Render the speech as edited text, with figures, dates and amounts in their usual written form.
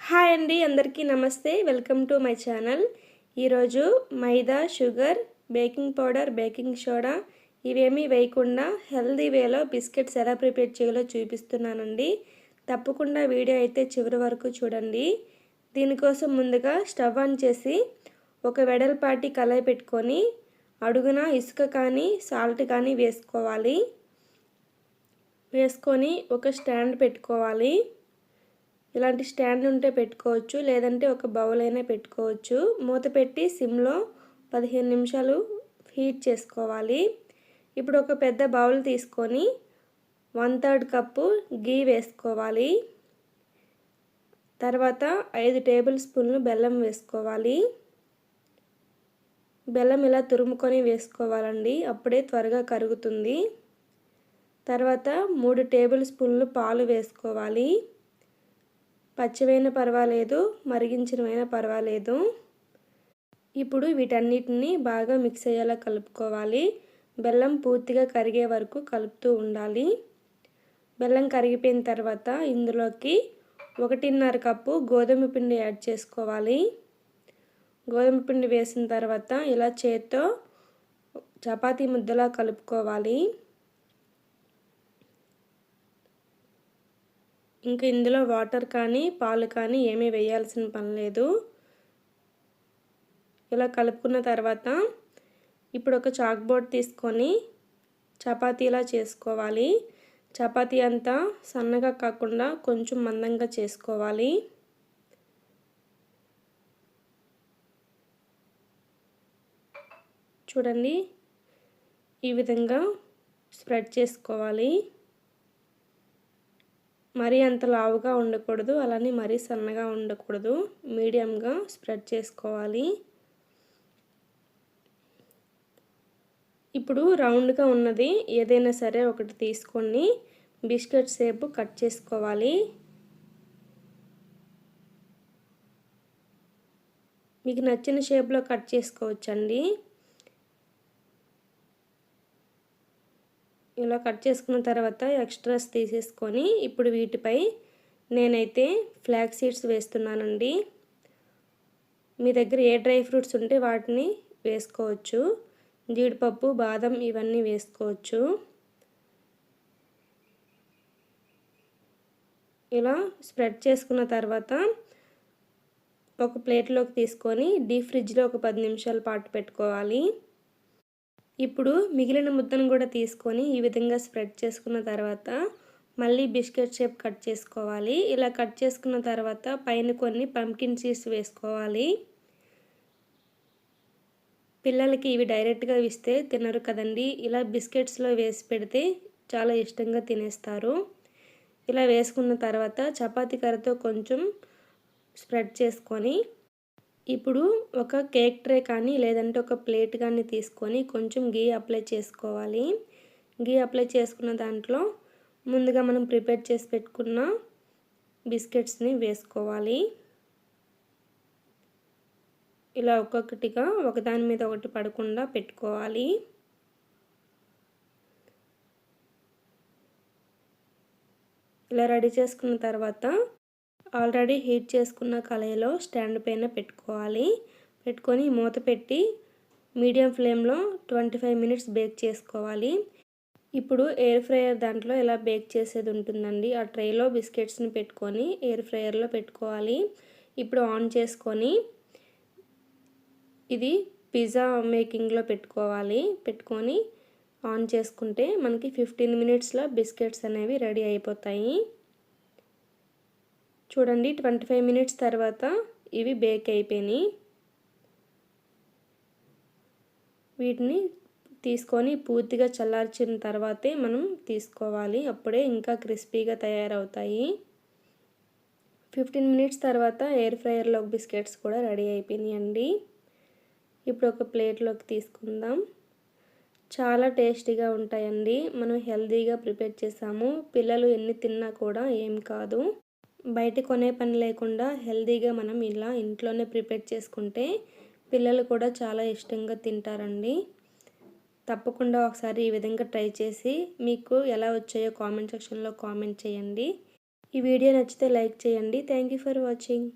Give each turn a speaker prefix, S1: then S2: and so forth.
S1: Hi అండి, అందరికీ నమస్తే. Welcome to my channel. ఈరోజు maida, sugar, baking powder, baking soda ఇవేమీ వేయకుండా హెల్దీ వేలో బిస్కెట్స్ ఎలా ప్రిపేర్ చేయాలో చూపిస్తున్నానండి. తప్పకుండా వీడియో అయితే చివరి వరకు చూడండి. దీనికోసం ముందుగా స్టవ్ ఆన్ చేసి ఒక వెడల్పాటి కళాయి పెట్టుకొని అడుగున ఇసుక కానీ సాల్ట్ కానీ వేసుకొని ఒక స్టాండ్ పెట్టుకోవాలి. ఇలాంటి స్టాండ్ ఉంటే పెట్టుకోవచ్చు, లేదంటే ఒక బౌల్ అయినా పెట్టుకోవచ్చు. మూత పెట్టి సిమ్లో 15 నిమిషాలు హీట్ చేసుకోవాలి. ఇప్పుడు ఒక పెద్ద బౌల్ తీసుకొని 1/3 కప్పు గీ వేసుకోవాలి. తర్వాత 5 టేబుల్ స్పూన్లు బెల్లం వేసుకోవాలి. బెల్లం ఇలా తురుముకొని వేసుకోవాలండి, అప్పుడే త్వరగా కరుగుతుంది. తర్వాత 3 టేబుల్ స్పూన్లు పాలు వేసుకోవాలి. పచ్చివైనా పర్వాలేదు, మరిగించినవైనా పర్వాలేదు. ఇప్పుడు వీటన్నిటిని బాగా మిక్స్ అయ్యేలా కలుపుకోవాలి. బెల్లం పూర్తిగా కరిగే వరకు కలుపుతూ ఉండాలి. బెల్లం కరిగిపోయిన తర్వాత ఇందులోకి 1.5 కప్పు గోధుమ పిండి యాడ్ చేసుకోవాలి. గోధుమ పిండి వేసిన తర్వాత ఇలా చేత్తో చపాతీ ముద్దలా కలుపుకోవాలి. ఇంకా ఇందులో వాటర్ కానీ పాలు కానీ ఏమీ వేయాల్సిన పని లేదు. ఇలా కలుపుకున్న తర్వాత ఇప్పుడు ఒక చాక్ బోర్డ్ తీసుకొని చపాతీలా చేసుకోవాలి. చపాతీ అంతా సన్నగా కాకుండా కొంచెం మందంగా చేసుకోవాలి. చూడండి, ఈ విధంగా స్ప్రెడ్ చేసుకోవాలి. మరీ అంత లావుగా ఉండకూడదు, అలానే మరీ సన్నగా ఉండకూడదు, మీడియంగా స్ప్రెడ్ చేసుకోవాలి. ఇప్పుడు రౌండ్గా ఉన్నది ఏదైనా సరే ఒకటి తీసుకొని బిస్కెట్ షేప్ కట్ చేసుకోవాలి. మీకు నచ్చిన షేప్లో కట్ చేసుకోవచ్చండి. ఇలా కట్ చేసుకున్న తర్వాత ఎక్స్ట్రాస్ తీసేసుకొని ఇప్పుడు వీటిపై నేనైతే ఫ్లాక్స్ సీడ్స్ వేస్తున్నానండి. మీ దగ్గర ఏ డ్రై ఫ్రూట్స్ ఉంటే వాటిని వేసుకోవచ్చు. జీడిపప్పు, బాదం ఇవన్నీ వేసుకోవచ్చు. ఇలా స్ప్రెడ్ చేసుకున్న తర్వాత ఒక ప్లేట్లోకి తీసుకొని డీప్ ఫ్రిడ్జ్లో ఒక 10 నిమిషాల పాటు పెట్టుకోవాలి. ఇప్పుడు మిగిలిన ముద్దను కూడా తీసుకొని ఈ విధంగా స్ప్రెడ్ చేసుకున్న తర్వాత మళ్ళీ బిస్కెట్ షేప్ కట్ చేసుకోవాలి. ఇలా కట్ చేసుకున్న తర్వాత పైన కొన్ని పంకిన్ సీడ్స్ వేసుకోవాలి. పిల్లలకి ఇవి డైరెక్ట్గా ఇస్తే తినరు కదండి, ఇలా బిస్కెట్స్లో వేసి పెడితే చాలా ఇష్టంగా తినేస్తారు. ఇలా వేసుకున్న తర్వాత చపాతీ కర్రతో కొంచెం స్ప్రెడ్ చేసుకొని ఇప్పుడు ఒక కేక్ ట్రే కానీ లేదంటే ఒక ప్లేట్ కానీ తీసుకొని కొంచెం గీ అప్లై చేసుకోవాలి. గీ అప్లై చేసుకున్న దాంట్లో ముందుగా మనం ప్రిపేర్ చేసి పెట్టుకున్న బిస్కెట్స్ని వేసుకోవాలి. ఇలా ఒక్కొక్కటిగా ఒకదాని మీద ఒకటి పడకుండా పెట్టుకోవాలి. ఇలా రెడీ చేసుకున్న తర్వాత ఆల్రెడీ హీట్ చేసుకున్న కళాయిలో స్టాండ్ పైన పెట్టుకొని మూత పెట్టి మీడియం ఫ్లేమ్లో 25 మినిట్స్ బేక్ చేసుకోవాలి. ఇప్పుడు ఎయిర్ ఫ్రైయర్ దాంట్లో ఇలా బేక్ చేసేది ఉంటుందండి. ఆ ట్రేలో బిస్కెట్స్ని పెట్టుకొని ఎయిర్ ఫ్రైయర్లో పెట్టుకోవాలి. ఇప్పుడు ఆన్ చేసుకొని ఇది పిజ్జా మేకింగ్లో పెట్టుకొని ఆన్ చేసుకుంటే మనకి 15 మినిట్స్లో బిస్కెట్స్ అనేవి రెడీ అయిపోతాయి. చూడండి, 25 మినిట్స్ తర్వాత ఇవి బేక్ అయిపోయినాయి. వీటిని తీసుకొని పూర్తిగా చల్లార్చిన తర్వాతే మనం తీసుకోవాలి, అప్పుడే ఇంకా క్రిస్పీగా తయారవుతాయి. 15 మినిట్స్ తర్వాత ఎయిర్ ఫ్రైయర్లో బిస్కెట్స్ కూడా రెడీ అయిపోయినాయండి. ఇప్పుడు ఒక ప్లేట్లోకి తీసుకుందాం. చాలా టేస్టీగా ఉంటాయండి. మనం హెల్తీగా ప్రిపేర్ చేసాము. పిల్లలు ఎన్ని తిన్నా కూడా ఏం కాదు. బయట కొనే పని లేకుండా హెల్తీగా మనం ఇలా ఇంట్లోనే ప్రిపేర్ చేసుకుంటే పిల్లలు కూడా చాలా ఇష్టంగా తింటారండి. తప్పకుండా ఒకసారి ఈ విధంగా ట్రై చేసి మీకు ఎలా వచ్చాయో కామెంట్ సెక్షన్లో కామెంట్ చేయండి. ఈ వీడియో నచ్చితే లైక్ చేయండి. Thank you for watching.